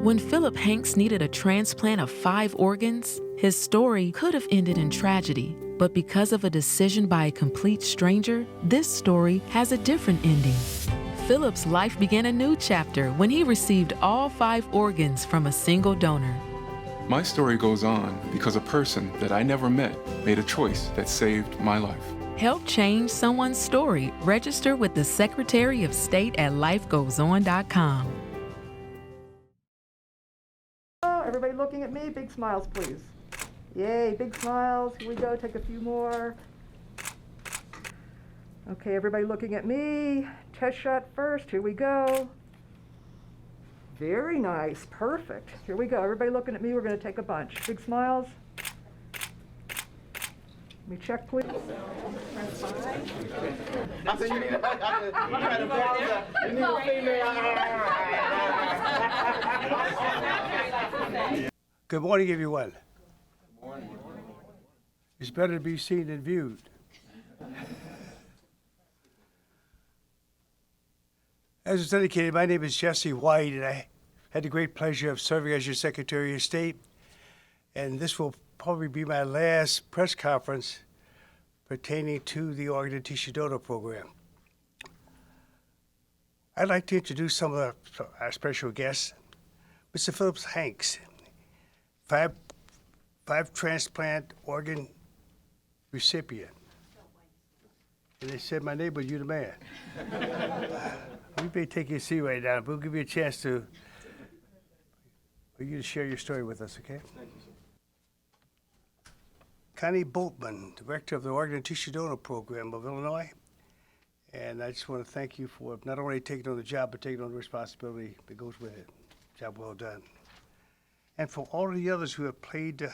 When Philip Hanks needed a transplant of 5 organs, his story could have ended in tragedy. But because of a decision by a complete stranger, this story has a different ending. Philip's life began a new chapter when he received all 5 organs from a single donor. My story goes on because a person that I never met made a choice that saved my life. Help change someone's story. Register with the Secretary of State at lifegoeson.com. Everybody looking at me, big smiles, please. Yay, big smiles. Here we go, take a few more. Okay, everybody looking at me. Test shot first, here we go. Very nice, perfect. Here we go, everybody looking at me, we're gonna take a bunch. Big smiles. Let me check, please. Good morning, everyone. Good morning. It's better to be seen than viewed. As was indicated, my name is Jesse White, and I had the great pleasure of serving as your Secretary of State. And this will probably be my last press conference pertaining to the organ and tissue donor program. I'd like to introduce some of our special guests. Mr. Philip Hanks, five transplant organ recipient. And they said my name was you the man. We may take your seat right now, but we'll give you a chance for you to share your story with us, okay? Thank you, sir. Connie Boltmann, Director of the Organ and Tissue Donor Program of Illinois. And I just want to thank you for not only taking on the job, but taking on the responsibility that goes with it. Job well done. And for all of the others who have played an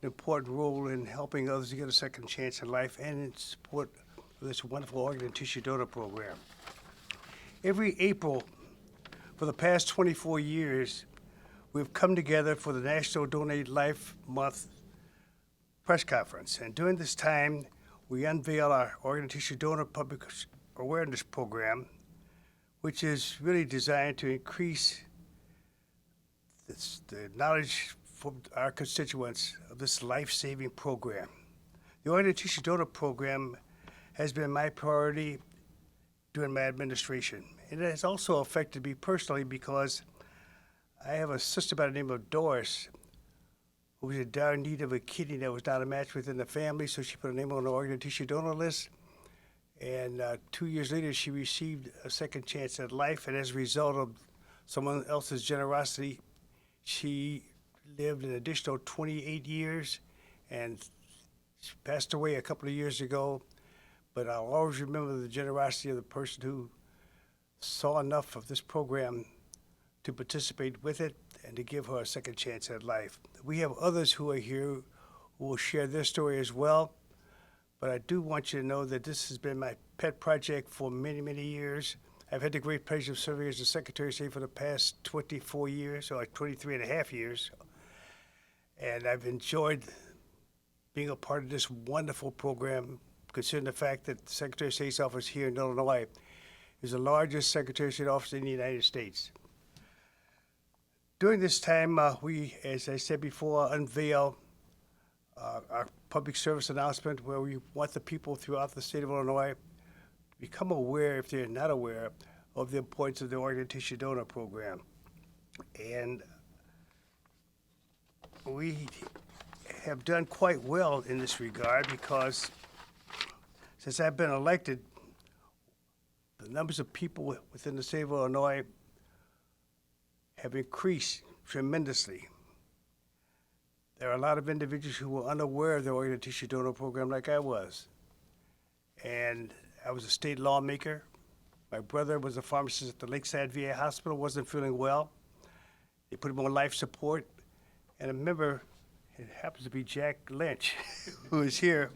important role in helping others to get a second chance in life and in support of this wonderful organ and tissue donor program. Every April for the past 24 years, we've come together for the National Donate Life Month press conference. And during this time, we unveil our organ and tissue donor public awareness program, which is really designed to increase the knowledge for our constituents of this life-saving program. The organ and tissue donor program has been my priority during my administration. And it has also affected me personally because I have a sister by the name of Doris who was in dire need of a kidney that was not a match within the family, so she put her name on the organ and tissue donor list. And 2 years later, she received a second chance at life, and as a result of someone else's generosity, she lived an additional 28 years and she passed away a couple of years ago. But I'll always remember the generosity of the person who saw enough of this program to participate with it and to give her a second chance at life. We have others who are here who will share their story as well, but I do want you to know that this has been my pet project for many, many years. I've had the great pleasure of serving as the Secretary of State for the past 24 years, or 23 and a half years, and I've enjoyed being a part of this wonderful program, considering the fact that the Secretary of State's office here in Illinois is the largest Secretary of State office in the United States. During this time, we, as I said before, unveil our public service announcement where we want the people throughout the state of Illinois to become aware, if they're not aware, of the importance of the organ and tissue donor program. And we have done quite well in this regard because since I've been elected, the numbers of people within the state of Illinois have increased tremendously. There are a lot of individuals who were unaware of the organ and tissue donor program like I was. And I was a state lawmaker. My brother was a pharmacist at the Lakeside VA Hospital, wasn't feeling well. They put him on life support. And a member, it happens to be Jack Lynch, who is here,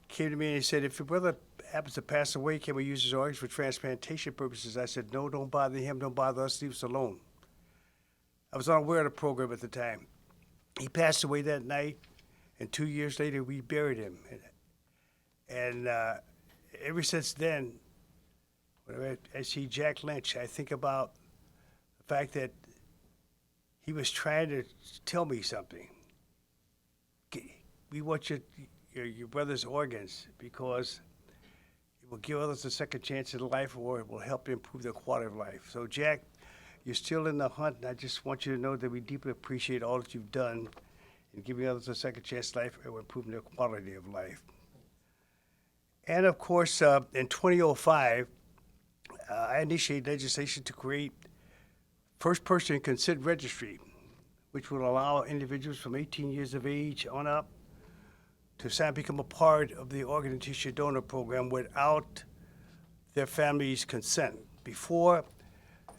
came to me and he said, if your brother happens to pass away, can we use his organs for transplantation purposes? I said, no, don't bother him, don't bother us, leave us alone. I was unaware of the program at the time. He passed away that night, and 2 years later, we buried him. And ever since then, whenever I see Jack Lynch, I think about the fact that he was trying to tell me something. We want your brother's organs because it will give others a second chance in life, or it will help improve their quality of life. So, Jack, you're still in the hunt, and I just want you to know that we deeply appreciate all that you've done in giving others a second chance in life and improving their quality of life. And of course, in 2005, I initiated legislation to create first person consent registry, which will allow individuals from 18 years of age on up to sign become a part of the organ and tissue donor program without their family's consent. Before,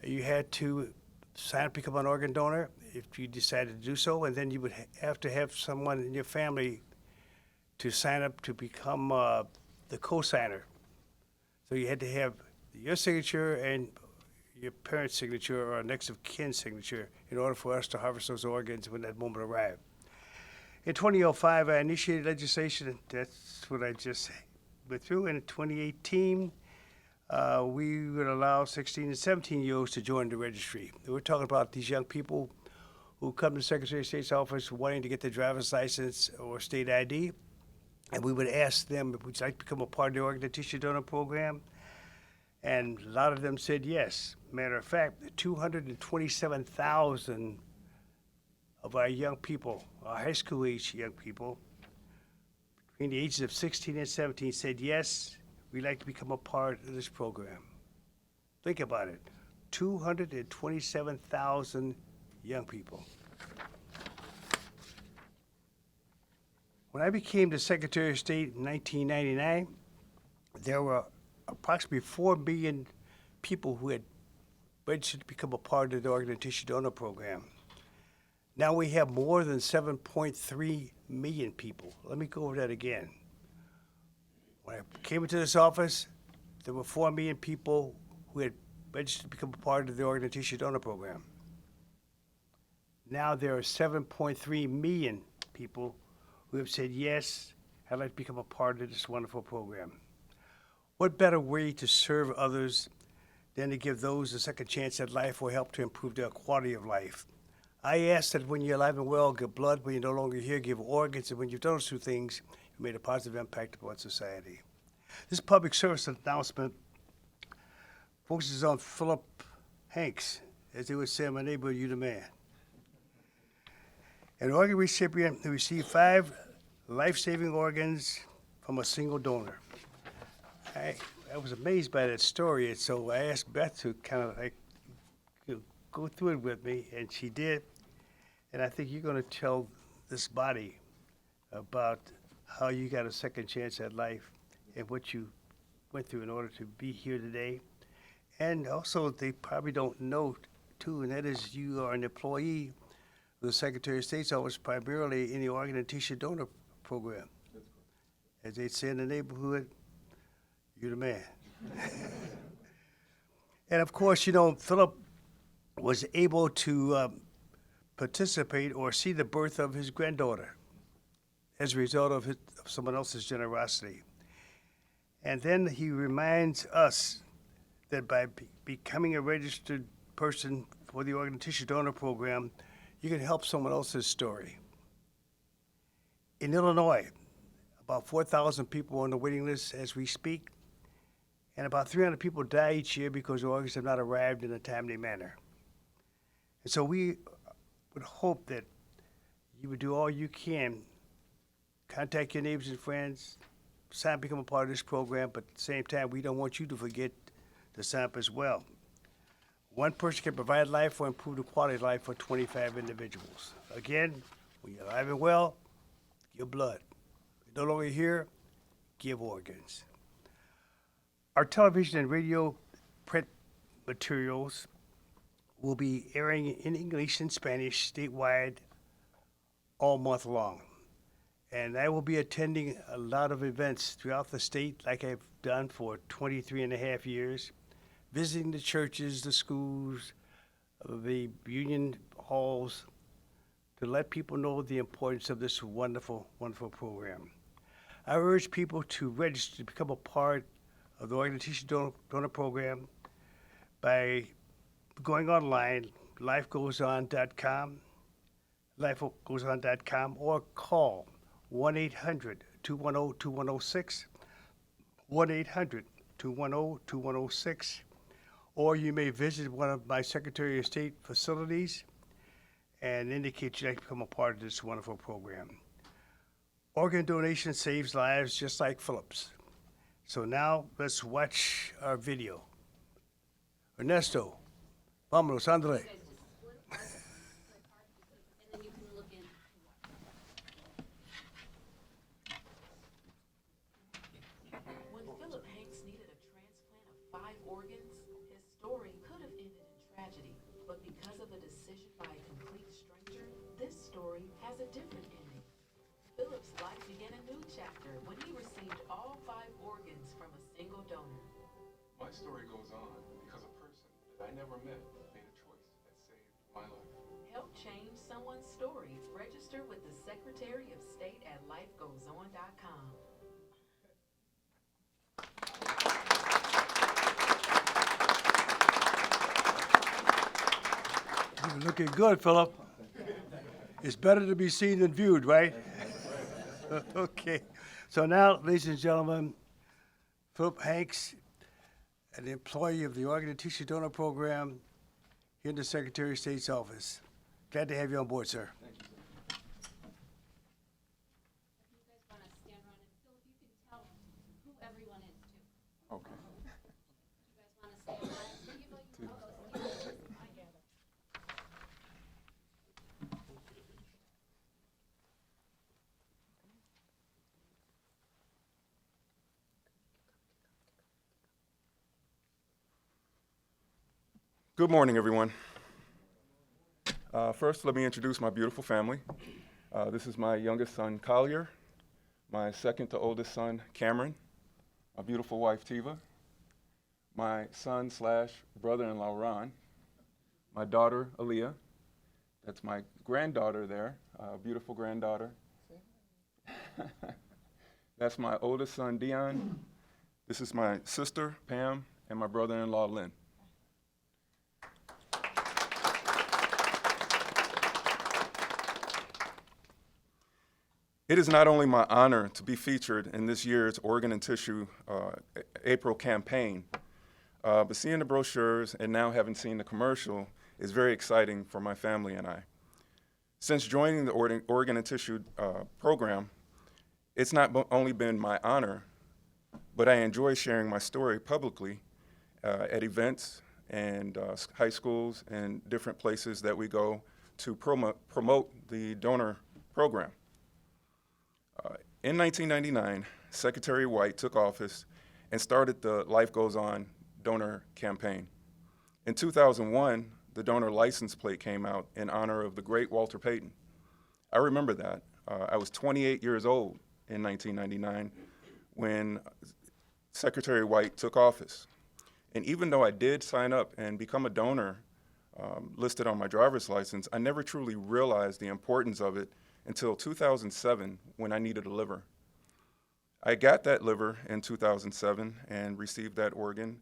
you had to sign up to become an organ donor if you decided to do so, and then you would have to have someone in your family to sign up to become the co-signer. So you had to have your signature and your parent's signature or a next of kin signature in order for us to harvest those organs when that moment arrived. In 2005, I initiated legislation, and that's what I just went through. In 2018, we would allow 16 and 17-year-olds to join the registry. We're talking about these young people who come to the Secretary of State's office wanting to get their driver's license or state ID, and we would ask them if we'd like to become a part of the organ and tissue donor program, and a lot of them said yes. Matter of fact, 227,000 of our young people, our high school age young people, between the ages of 16 and 17 said yes, we'd like to become a part of this program. Think about it, 227,000 young people. When I became the Secretary of State in 1999, there were approximately 4 million people who had registered to become a part of the organ and tissue donor program. Now we have more than 7.3 million people. Let me go over that again. When I came into this office, there were 4 million people who had registered to become a part of the organ and tissue donor program. Now there are 7.3 million people who have said, yes, I'd like to become a part of this wonderful program. What better way to serve others than to give those a second chance at life or help to improve their quality of life? I ask that when you're alive and well, give blood. When you're no longer here, give organs. And when you've done those two things, you made a positive impact upon society. This public service announcement focuses on Philip Hanks, as they would say in my neighborhood, you the man. An organ recipient who received 5 life-saving organs from a single donor. I was amazed by that story, and so I asked Beth to kind of go through it with me, and she did. And I think you're going to tell this body about how you got a second chance at life and what you went through in order to be here today. And also, they probably don't know, too, and that is you are an employee of the Secretary of State's office, primarily in the organ and tissue donor program. As they say in the neighborhood, you're the man. And of course, you know, Philip was able to participate or see the birth of his granddaughter as a result of someone else's generosity. And then he reminds us that by becoming a registered person for the organ and tissue donor program, you can help someone else's story. In Illinois, about 4,000 people are on the waiting list as we speak, and about 300 people die each year because organs have not arrived in a timely manner. And so we would hope that you would do all you can, contact your neighbors and friends, sign up, become a part of this program, but at the same time, we don't want you to forget to sign up as well. One person can provide life or improve the quality of life for 25 individuals. Again, when you're alive and well, give blood. If you're no longer here, give organs. Our television and radio print materials will be airing in English and Spanish statewide all month long. And I will be attending a lot of events throughout the state like I've done for 23 and a half years, visiting the churches, the schools, the union halls, to let people know the importance of this wonderful, wonderful program. I urge people to register to become a part of the organ and tissue donor program by going online lifegoeson.com, lifegoeson.com, or call 1-800-210-2106, 1-800-210-2106, or you may visit one of my Secretary of State facilities and indicate you'd like to become a part of this wonderful program. Organ donation saves lives just like Philip's. So now let's watch our video. Ernesto, vámonos, Andre. When Philip Hanks needed a transplant of 5 organs, his story could have ended in tragedy. But because of a decision by a complete stranger, this story has a different ending. Philip's life began a new chapter when he received all 5 organs from a single donor. My story goes on because a person that I never met made a choice that saved my life. Help change someone's story. Register with the Secretary of State at lifegoeson.com. You're looking good, Philip. It's better to be seen than viewed, right? Okay. So now, ladies and gentlemen, Philip Hanks, an employee of the Organ and Tissue Donor Program here in the Secretary of State's office. Glad to have you on board, sir. Thank you, sir. If you guys want to stand around and Philip, you can tell who everyone is too. Okay. You guys want to stand around? You go, I get it. Good morning, everyone. First, let me introduce my beautiful family. This is my youngest son, Collier, my second to oldest son, Cameron, my beautiful wife, Tiva, my son / brother-in-law, Ron, my daughter, Aaliyah. That's my granddaughter there, beautiful granddaughter. That's my oldest son, Dion. This is my sister, Pam, and my brother-in-law, Lynn. It is not only my honor to be featured in this year's Organ and Tissue April campaign, but seeing the brochures and now having seen the commercial is very exciting for my family and I. Since joining the Organ and Tissue program, it's not only been my honor, but I enjoy sharing my story publicly at events and high schools and different places that we go to promote the donor program. In 1999, Secretary White took office and started the Life Goes On donor campaign. In 2001, the donor license plate came out in honor of the great Walter Payton. I remember that. I was 28 years old in 1999 when Secretary White took office. And even though I did sign up and become a donor listed on my driver's license, I never truly realized the importance of it until 2007 when I needed a liver. I got that liver in 2007 and received that organ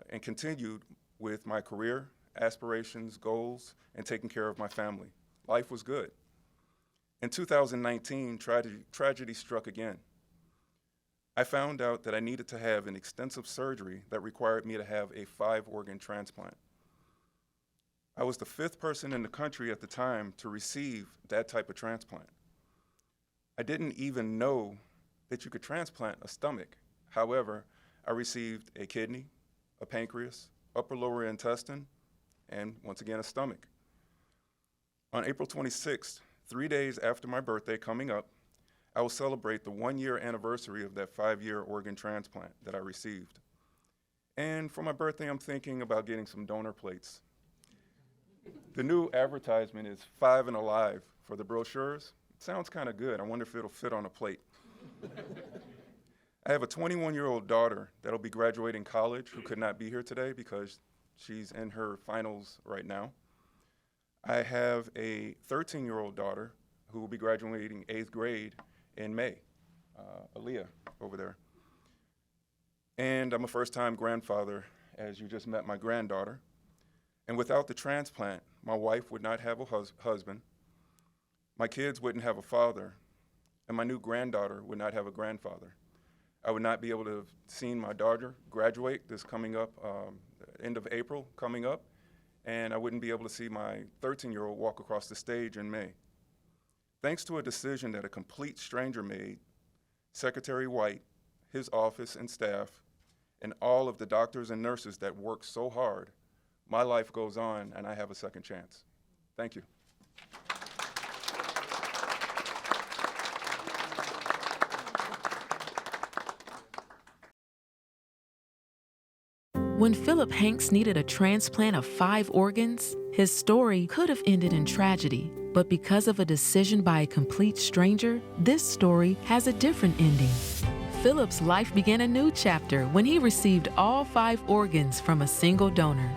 and continued with my career, aspirations, goals, and taking care of my family. Life was good. In 2019, tragedy struck again. I found out that I needed to have an extensive surgery that required me to have a 5-organ transplant. I was the 5th person in the country at the time to receive that type of transplant. I didn't even know that you could transplant a stomach. However, I received a kidney, a pancreas, upper lower intestine, and once again, a stomach. On April 26th, 3 days after my birthday coming up, I will celebrate the 1-year anniversary of that 5-year organ transplant that I received. And for my birthday, I'm thinking about getting some donor plates. The new advertisement is 5 and Alive for the brochures. It sounds kind of good. I wonder if it'll fit on a plate. I have a 21-year-old daughter that'll be graduating college who could not be here today because she's in her finals right now. I have a 13-year-old daughter who will be graduating 8th grade in May, Aaliyah over there. And I'm a first-time grandfather, as you just met my granddaughter. And without the transplant, my wife would not have a husband, my kids wouldn't have a father, and my new granddaughter would not have a grandfather. I would not be able to have seen my daughter graduate this coming up, end of April coming up, and I wouldn't be able to see my 13-year-old walk across the stage in May. Thanks to a decision that a complete stranger made, Secretary White, his office and staff, and all of the doctors and nurses that worked so hard, my life goes on and I have a second chance. Thank you. When Philip Hanks needed a transplant of 5 organs, his story could have ended in tragedy. But because of a decision by a complete stranger, this story has a different ending. Philip's life began a new chapter when he received all 5 organs from a single donor.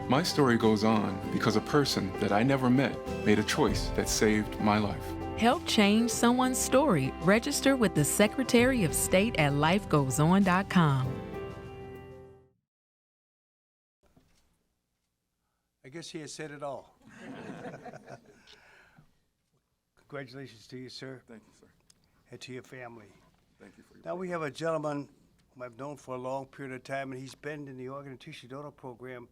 My story goes on because a person that I never met made a choice that saved my life. Help change someone's story. Register with the Secretary of State at lifegoeson.com. I guess he has said it all. Congratulations to you, sir, Thank you, sir. and to your family. Thank you for your Now we have a gentleman whom I've known for a long period of time, and he's been in the organ and tissue donor program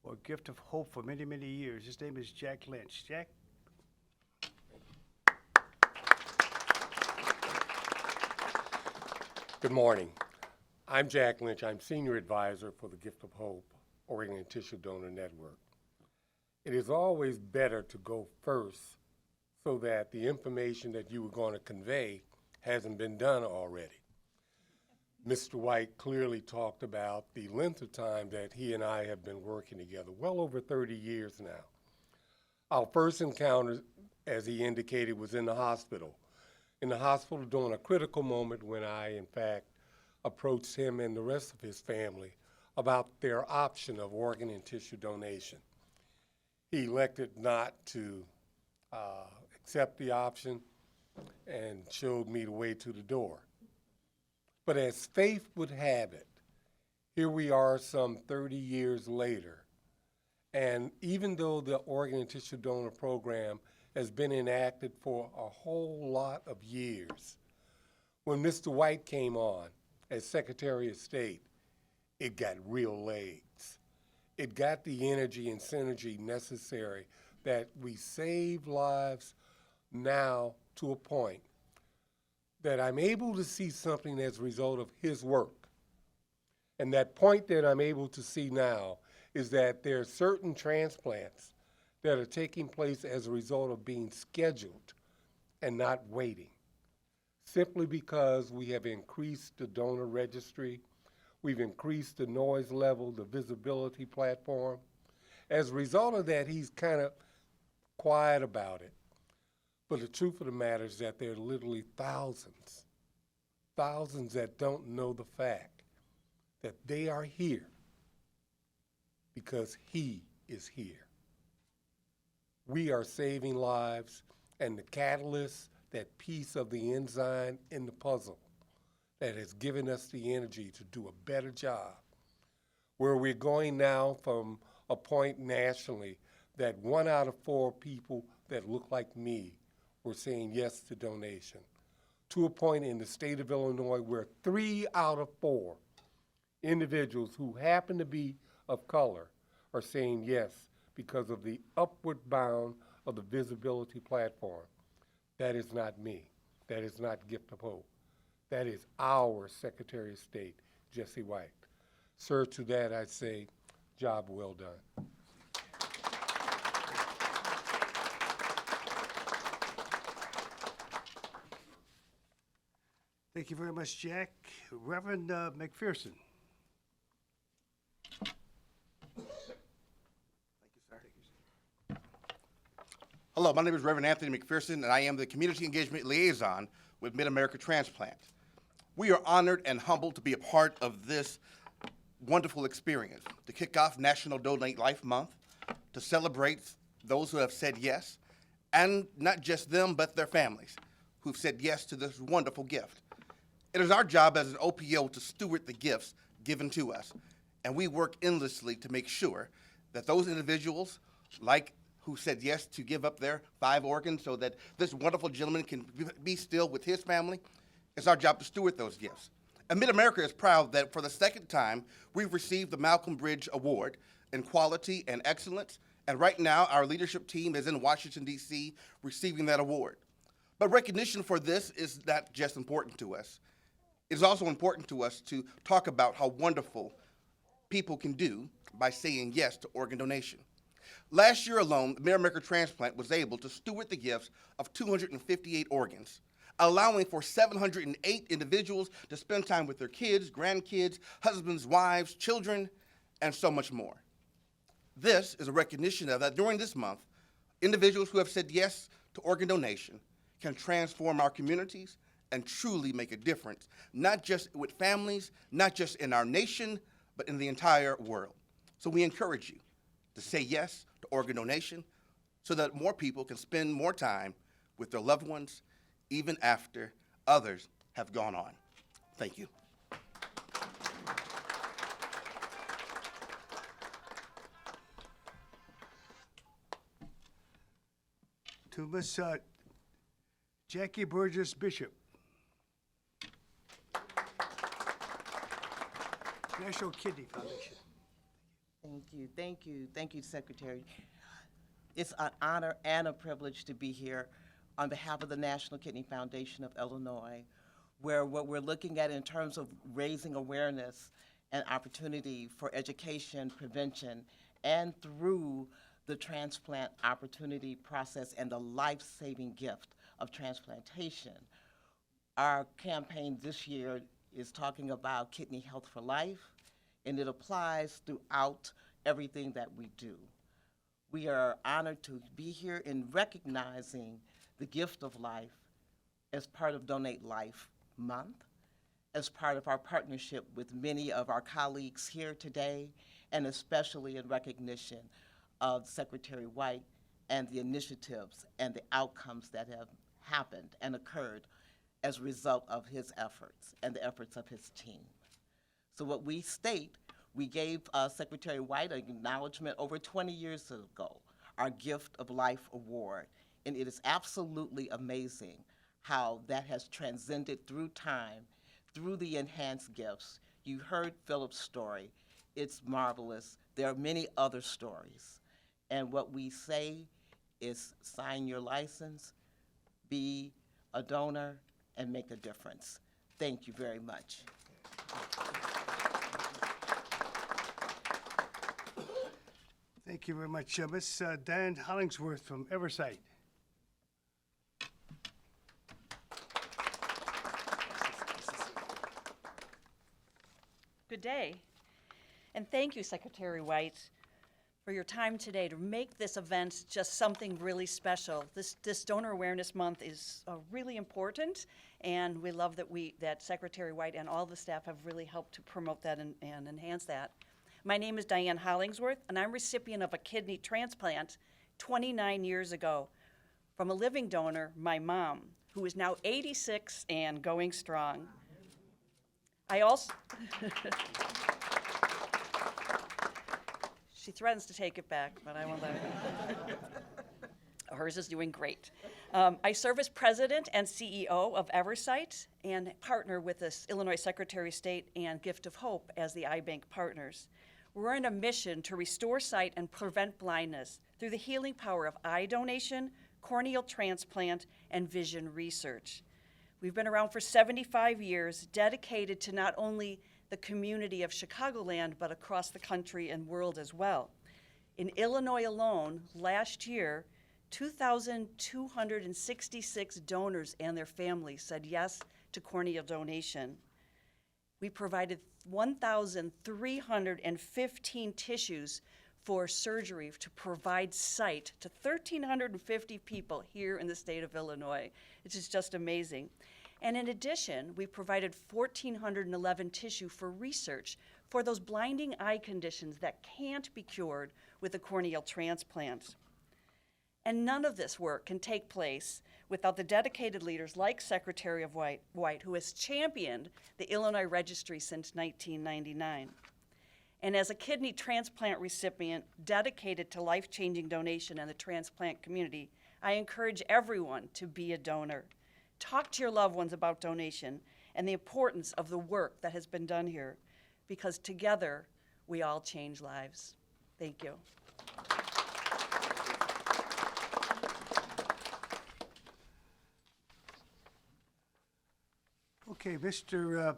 for a gift of hope for many, many years. His name is Jack Lynch. Jack? Good morning. I'm Jack Lynch. I'm Senior Advisor for the Gift of Hope Organ and Tissue Donor Network. It is always better to go first so that the information that you were going to convey hasn't been done already. Mr. White clearly talked about the length of time that he and I have been working together, well over 30 years now. Our first encounter, as he indicated, was in the hospital during a critical moment when I, in fact, approached him and the rest of his family about their option of organ and tissue donation. He elected not to accept the option and showed me the way to the door. But as fate would have it, here we are some 30 years later, and even though the organ and tissue donor program has been enacted for a whole lot of years, when Mr. White came on as Secretary of State, it got real legs. It got the energy and synergy necessary that we save lives now to a point that I'm able to see something as a result of his work. And that point that I'm able to see now is that there are certain transplants that are taking place as a result of being scheduled and not waiting, simply because we have increased the donor registry, we've increased the noise level, the visibility platform. As a result of that, he's kind of quiet about it. But the truth of the matter is that there are literally thousands that don't know the fact that they are here because he is here. We are saving lives, and the catalyst, that piece of the enzyme in the puzzle that has given us the energy to do a better job, where we're going now from a point nationally that 1 out of 4 people that look like me were saying yes to donation, to a point in the state of Illinois where 3 out of 4 individuals who happen to be of color are saying yes because of the upward bound of the visibility platform. That is not me. That is not Gift of Hope. That is our Secretary of State, Jesse White. Sir, to that I say, job well done. Thank you very much, Jack. Reverend McPherson. Hello, my name is Reverend Anthony McPherson, and I am the Community Engagement Liaison with Mid-America Transplant. We are honored and humbled to be a part of this wonderful experience, to kick off National Donate Life Month, to celebrate those who have said yes, and not just them, but their families, who've said yes to this wonderful gift. It is our job as an OPO to steward the gifts given to us, and we work endlessly to make sure that those individuals, like who said yes to give up their 5 organs so that this wonderful gentleman can be still with his family, it's our job to steward those gifts. And Mid-America is proud that for the second time, we've received the Malcolm Bridge Award in quality and excellence. And right now, our leadership team is in Washington, D.C., receiving that award. But recognition for this is not just important to us. It is also important to us to talk about how wonderful people can do by saying yes to organ donation. Last year alone, Mid-America Transplant was able to steward the gifts of 258 organs, allowing for 708 individuals to spend time with their kids, grandkids, husbands, wives, children, and so much more. This is a recognition of that during this month, individuals who have said yes to organ donation can transform our communities and truly make a difference, not just with families, not just in our nation, but in the entire world. So we encourage you to say yes to organ donation so that more people can spend more time with their loved ones even after others have gone on. Thank you. To Miss Jackie Burgess Bishop. National Kidney Foundation. Thank you, Secretary. It's an honor and a privilege to be here on behalf of the National Kidney Foundation of Illinois, where what we're looking at in terms of raising awareness and opportunity for education, prevention, and through the transplant opportunity process and the life-saving gift of transplantation. Our campaign this year is talking about kidney health for life, and it applies throughout everything that we do. We are honored to be here in recognizing the gift of life as part of Donate Life Month, as part of our partnership with many of our colleagues here today, and especially in recognition of Secretary White and the initiatives and the outcomes that have happened and occurred as a result of his efforts and the efforts of his team. So what we state, we gave Secretary White an acknowledgement over 20 years ago, our Gift of Life Award. And it is absolutely amazing how that has transcended through time, through the enhanced gifts. You heard Philip's story. It's marvelous. There are many other stories. And what we say is sign your license, be a donor, and make a difference. Thank you very much. Thank you very much. Miss Diane Hollingsworth from Eversight. Good day, and thank you, Secretary White, for your time today to make this event just something really special. This Donor Awareness Month is really important, and we love that Secretary White and all the staff have really helped to promote that and enhance that. My name is Diane Hollingsworth, and I'm recipient of a kidney transplant 29 years ago from a living donor, my mom, who is now 86 and going strong. I also, she threatens to take it back, but I won't let her. Hers is doing great. I serve as president and CEO of Eversight and partner with the Illinois Secretary of State and Gift of Hope as the iBank partners. We're on a mission to restore sight and prevent blindness through the healing power of eye donation, corneal transplant, and vision research. We've been around for 75 years, dedicated to not only the community of Chicagoland, but across the country and world as well. In Illinois alone, last year, 2,266 donors and their families said yes to corneal donation. We provided 1,315 tissues for surgery to provide sight to 1,350 people here in the state of Illinois. It's just amazing. And in addition, we provided 1,411 tissue for research for those blinding eye conditions that can't be cured with a corneal transplant. And none of this work can take place without the dedicated leaders like Secretary of White, who has championed the Illinois Registry since 1999. And as a kidney transplant recipient dedicated to life-changing donation in the transplant community, I encourage everyone to be a donor. Talk to your loved ones about donation and the importance of the work that has been done here, because together we all change lives. Thank you. Okay, Mr.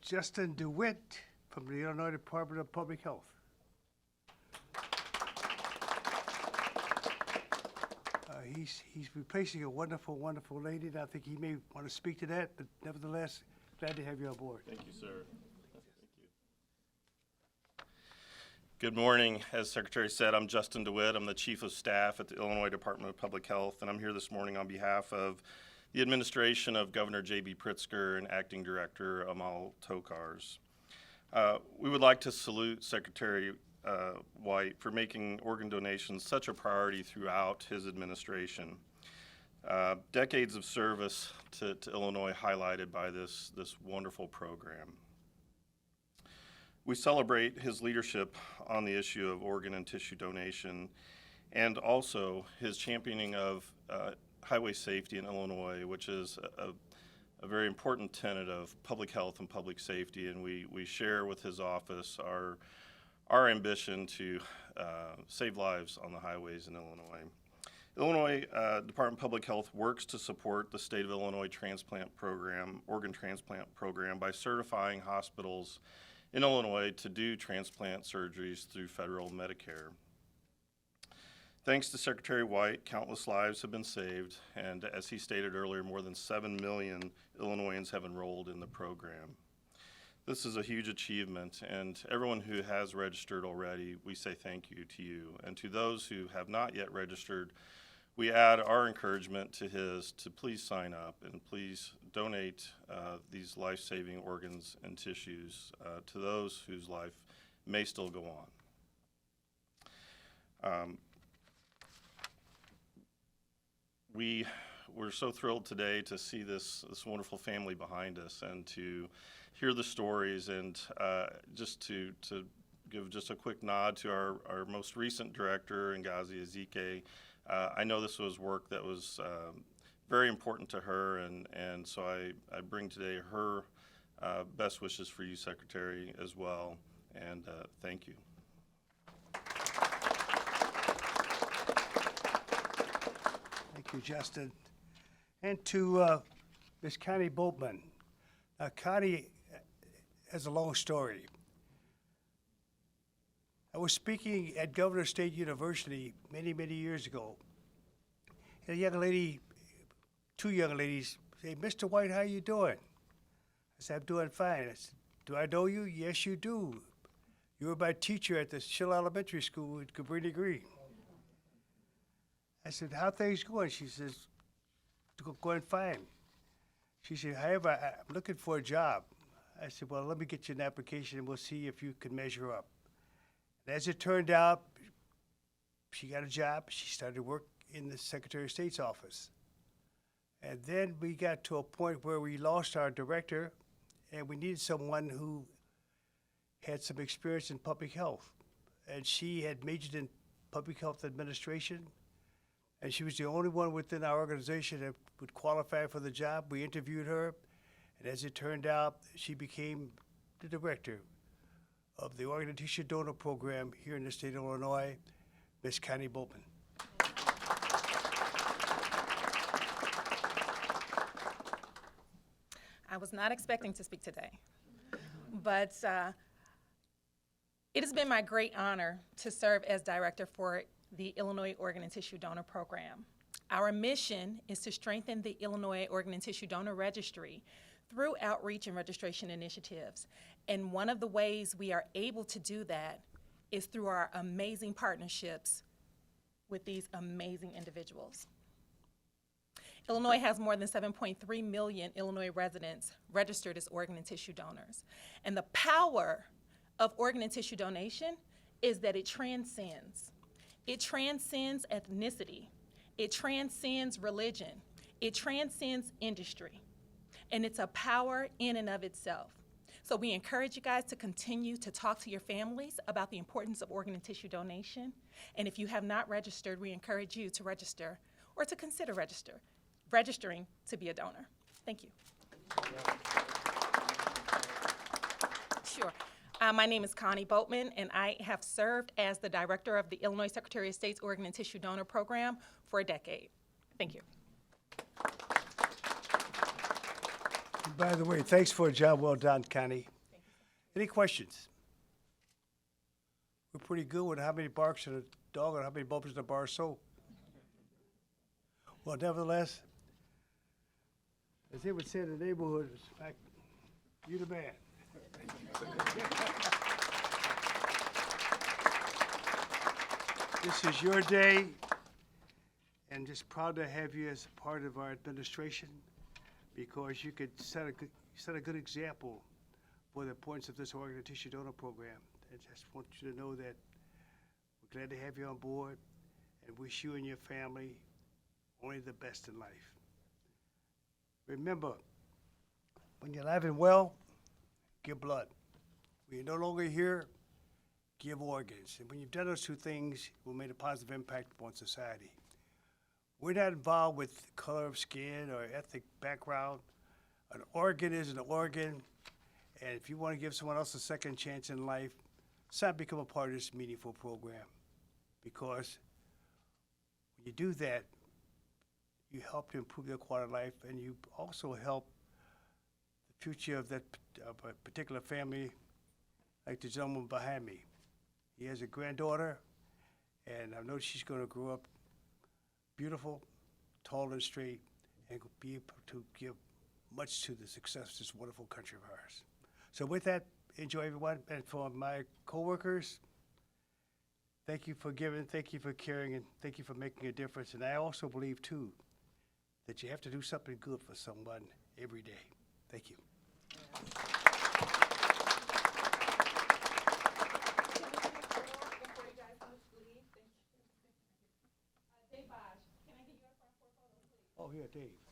Justin DeWitt from the Illinois Department of Public Health. He's replacing a wonderful, wonderful lady, and I think he may want to speak to that, but nevertheless, glad to have you on board. Thank you, sir. Thank you. Good morning. As Secretary said, I'm Justin DeWitt. I'm the Chief of Staff at the Illinois Department of Public Health, and I'm here this morning on behalf of the administration of Governor J.B. Pritzker and Acting Director Amal Tokars. We would like to salute Secretary White for making organ donations such a priority throughout his administration. Decades of service to Illinois highlighted by this wonderful program. We celebrate his leadership on the issue of organ and tissue donation, and also his championing of highway safety in Illinois, which is a very important tenet of public health and public safety, and we share with his office our ambition to save lives on the highways in Illinois. Illinois Department of Public Health works to support the state of Illinois transplant program, organ transplant program, by certifying hospitals in Illinois to do transplant surgeries through federal Medicare. Thanks to Secretary White, countless lives have been saved, and as he stated earlier, more than 7 million Illinoisans have enrolled in the program. This is a huge achievement, and everyone who has registered already, we say thank you to you. And to those who have not yet registered, we add our encouragement to his to please sign up and please donate these life-saving organs and tissues to those whose life may still go on. We're so thrilled today to see this wonderful family behind us and to hear the stories, and just to give just a quick nod to our most recent director, Ngozi Ezike. I know this was work that was very important to her, and so I bring today her best wishes for you, Secretary, as well, and thank you. Thank you, Justin. And to Ms. Connie Boltmann. Now, Connie has a long story. I was speaking at Governor State University many, many years ago. And a young lady, two young ladies, say, "Mr. White, how you doing?" I said, "I'm doing fine." I said, "Do I know you?" "Yes, you do. You were my teacher at the Schill Elementary School in Cabrini Green." I said, "How things going?" She says, "Going fine." She said, "However, I'm looking for a job." I said, "Well, let me get you an application and we'll see if you can measure up." And as it turned out, she got a job. She started work in the Secretary of State's office. And then we got to a point where we lost our director and we needed someone who had some experience in public health. And she had majored in public health administration, and she was the only one within our organization that would qualify for the job. We interviewed her, and as it turned out, she became the director of the Organ and Tissue Donor Program here in the state of Illinois, Ms. Connie Boltmann. I was not expecting to speak today, but it has been my great honor to serve as director for the Illinois Organ and Tissue Donor Program. Our mission is to strengthen the Illinois Organ and Tissue Donor Registry through outreach and registration initiatives. And one of the ways we are able to do that is through our amazing partnerships with these amazing individuals. Illinois has more than 7.3 million Illinois residents registered as organ and tissue donors. And the power of organ and tissue donation is that it transcends. It transcends ethnicity. It transcends religion. It transcends industry. And it's a power in and of itself. So we encourage you guys to continue to talk to your families about the importance of organ and tissue donation. And if you have not registered, we encourage you to register or to consider registering to be a donor. Thank you. Sure. My name is Connie Boltmann, and I have served as the director of the Illinois Secretary of State's Organ and Tissue Donor Program for a decade. Thank you. By the way, thanks for a job well done, Connie. Any questions? We're pretty good with how many barks in a dog and how many bumps in a bar of soap. Well, nevertheless, as they would say in the neighborhood, it's like, you the man. This is your day, and just proud to have you as a part of our administration, because you could set a good example for the importance of this organ and tissue donor program. I just want you to know that we're glad to have you on board and wish you and your family only the best in life. Remember, when you're alive and well, give blood. When you're no longer here, give organs. And when you've done those two things, we'll make a positive impact upon society. We're not involved with color of skin or ethnic background. An organ is an organ, and if you want to give someone else a second chance in life, sign up to become a part of this meaningful program. Because when you do that, you help to improve their quality of life, and you also help the future of that a particular family, like the gentleman behind me. He has a granddaughter, and I know she's going to grow up beautiful, tall and straight, and be able to give much to the success of this wonderful country of ours. So with that, enjoy everyone. And for my coworkers, thank you for giving, thank you for caring, and thank you for making a difference. And I also believe, too, that you have to do something good for someone every day. Thank you. Oh, yeah, Dave.